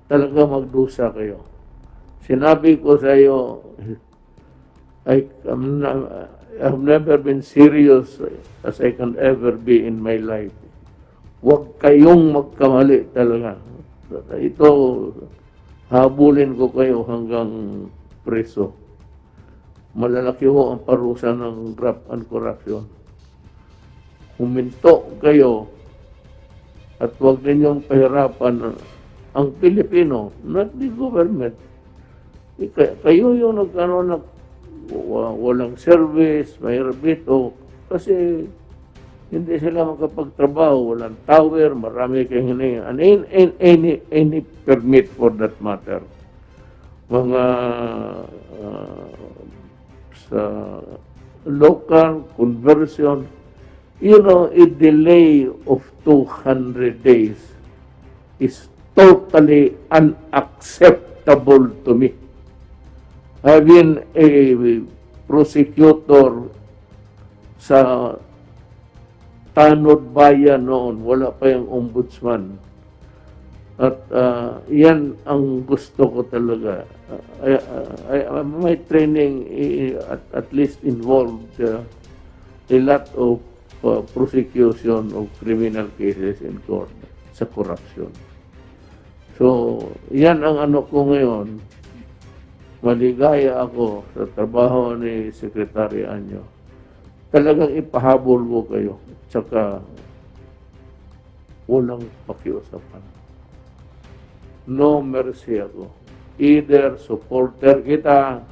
talaga magdusa kayo. Sinabi ko sa iyo, I've never been serious as I can ever be in my life. Huwag kayong magkamali talaga. Ito, habulin ko kayo hanggang preso. Malalaki ho ang parusa ng graft and corruption. Huminto kayo at huwag ninyong pahirapan ang Pilipino, not the government. Kayo yung walang service, mahirap dito, kasi hindi sila makapagtrabaho, walang tower, marami kayong hinihingi, any permit for that matter. Mga sa local conversion, a delay of 200 days is totally unacceptable to me. I've been a prosecutor sa Tanod Bayan noon, wala pa yung ombudsman. At yan ang gusto ko talaga. My training at least involved a lot of prosecution of criminal cases in court sa corruption. So, yan ang ano ko ngayon. Maligaya ako sa trabaho ni Secretary Anyo. Talagang ipahabol ko kayo. Tsaka, walang pakiusapan. No mercy ako. Either supporter kita,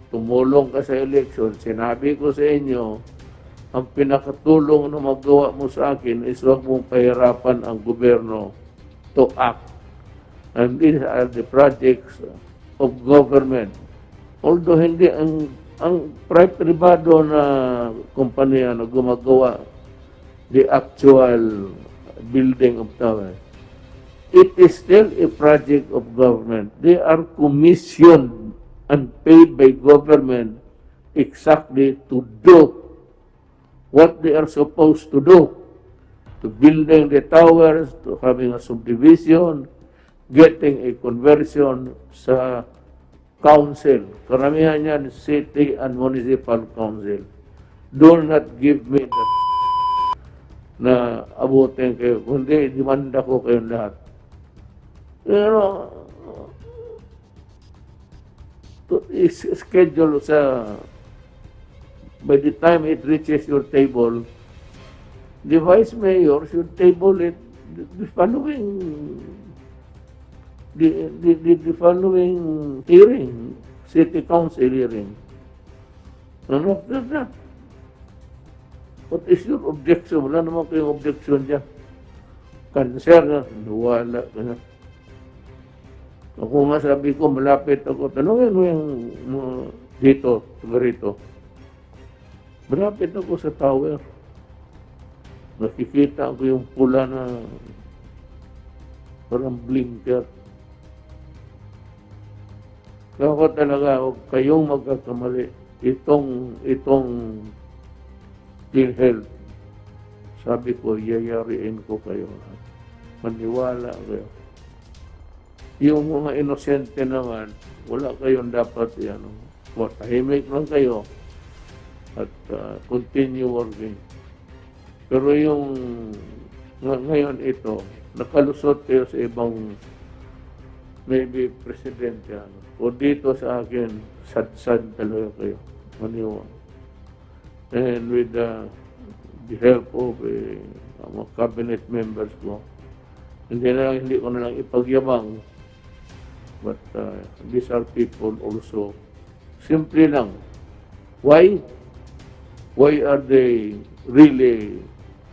tumulong ka sa election, sinabi ko sa inyo, ang pinakatulong na magawa mo sa akin is huwag mong pahirapan ang gobyerno to act. And these are the projects of government. Although hindi ang privado na kumpanya na gumagawa the actual building of tower, it is still a project of government. They are commissioned and paid by government exactly to do what they are supposed to do. To building the towers, to having a subdivision, getting a conversion sa council. Karamihan yan, city and municipal council. Do not give me that na abutin kayo. Kundi, demanda ko kayong lahat. Schedule sa, by the time it reaches your table, the vice mayor should table it the following hearing, city council hearing. And after that, what is your objection? Wala naman kayong objection dyan. Cancer na, wala. Ako nga sabi ko, malapit ako. Tanungin mo yung dito, rito. Malapit ako sa tower. Nakikita ko yung pula na parang blinker. Kaya ko talaga, huwag kayong magkakamali. Itong PhilHealth, sabi ko, yayariin ko kayo. Maniwala kayo. Yung mga inosente naman, wala kayong dapat yan. Tahimik lang kayo at continue working. Pero yung ngayon ito, nakalusot kayo sa ibang maybe presidente. O dito sa akin, sad-sad talaga kayo. Maniwala. And with the help of mga cabinet members ko, hindi ko na lang ipagyabang. But these are people also, simple lang. Why? Why are they really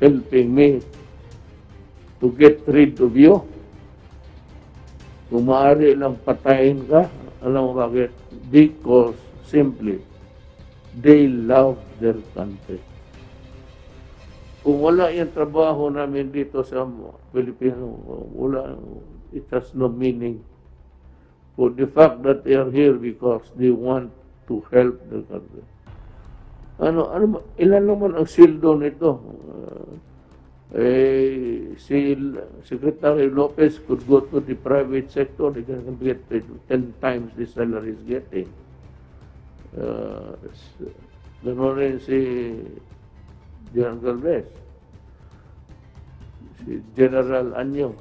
helping me to get rid of you? Kung maaari lang patayin ka, alam mo bakit? Because simply, they love their country. Kung wala yung trabaho namin dito sa Pilipino, wala, it has no meaning. For the fact that they are here because they want to help the country. Ilan naman ang sildo nito? Si Secretary Lopez could go to the private sector, they can get paid 10 times the salary he's getting. Gano'n rin si General Galvez, si General Anyo.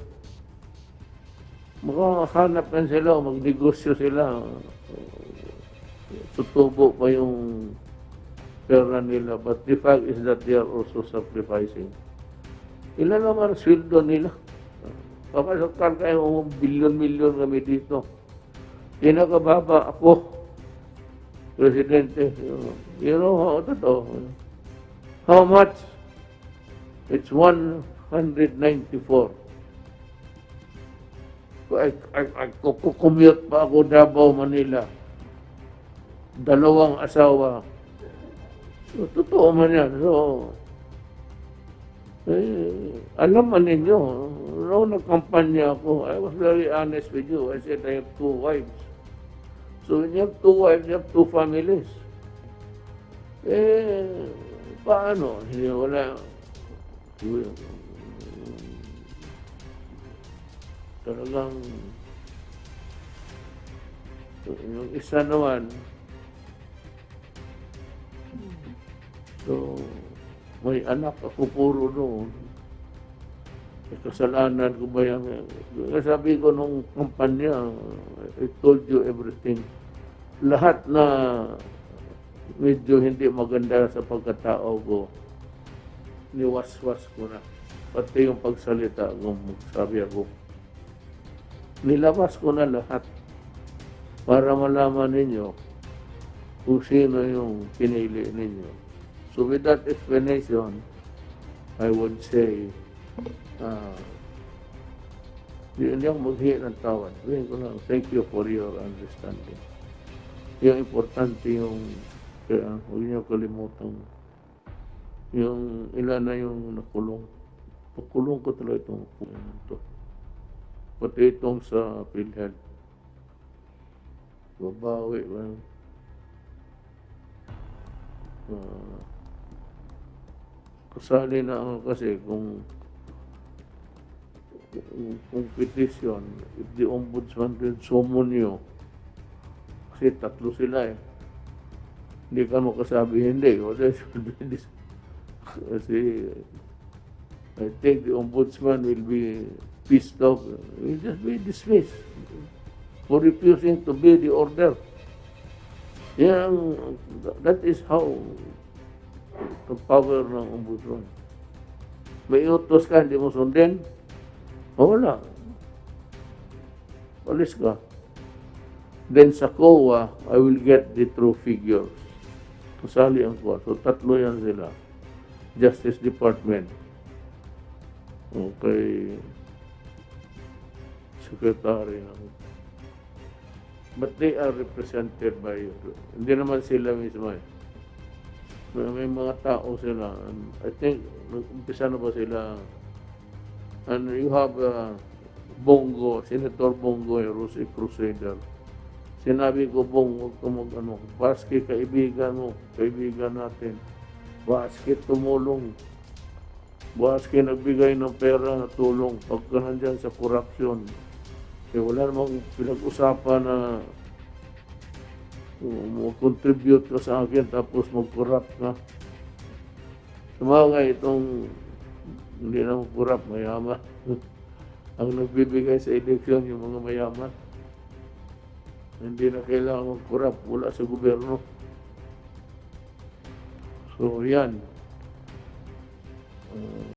Makahanap na sila, magnegosyo sila. Tutubo pa yung pera nila. But the fact is that they are also sacrificing. Ilan naman sweldo nila? Papasoktan kayo, bilyon-milyon kami dito. Pinakababa ako, Presidente. You know, totoo. How much? It's 194. Kukumute pa ako Davao, Manila. 2 asawa. So, totoo man yan. So, alam man ninyo, noong nagkampanya ako, I was very honest with you. I said I have 2 wives. So when you have 2 wives, you have 2 families. Paano? Hindi wala. Talagang yung isa naman, so may anak ako puro noon. Kasalanan ko ba yan? Sabi ko nung kampanya, I told you everything. Lahat na medyo hindi maganda sa pagkatao ko, niwas-was ko na. Pati yung pagsalita ko, sabi ako. Nilabas ko na lahat para malaman ninyo kung sino yung pinili ninyo. So with that explanation, I would say, hindi ako maghihi ng tawad. Sabihin ko lang, thank you for your understanding. Yung importante yung, kaya huwag niyo kalimutan, yung ilan na yung nakulong. Pakulong ko talaga itong ito. Pati itong sa PhilHealth. Babawi ba? Kasali na ako kasi kung petition, if the ombudsman will summon you, kasi 3 sila eh. Hindi ka makasabi hindi. Kasi I think the ombudsman will be pissed off. He will just be dismissed for refusing to obey the order. Yeah, that is how the power ng ombudsman. May utos ka, hindi mo sundin, wala. Alis ka. Then sa COA, I will get the true figures. Kasali ang COA. So 3 yan sila. Justice Department. Okay. Secretary. But they are represented by, hindi naman sila mismo eh. May mga tao sila. I think, umpisa na ba sila? And you have Bongo, Senator Bongo, Rosy Crusader. Sinabi ko, Bong, huwag ka mag-ano. Basket, kaibigan mo, kaibigan natin. Basket, tumulong. Basket, nagbigay ng pera na tulong. Pagka nandyan sa corruption. Wala namang pinag-usapan na mag-contribute ka sa akin tapos mag-corrupt ka. Sumagay itong hindi na mag-corrupt, mayaman. Ang nagbibigay sa eleksyon yung mga mayaman. Hindi na kailangan mag-corrupt, wala sa gobyerno. So yan.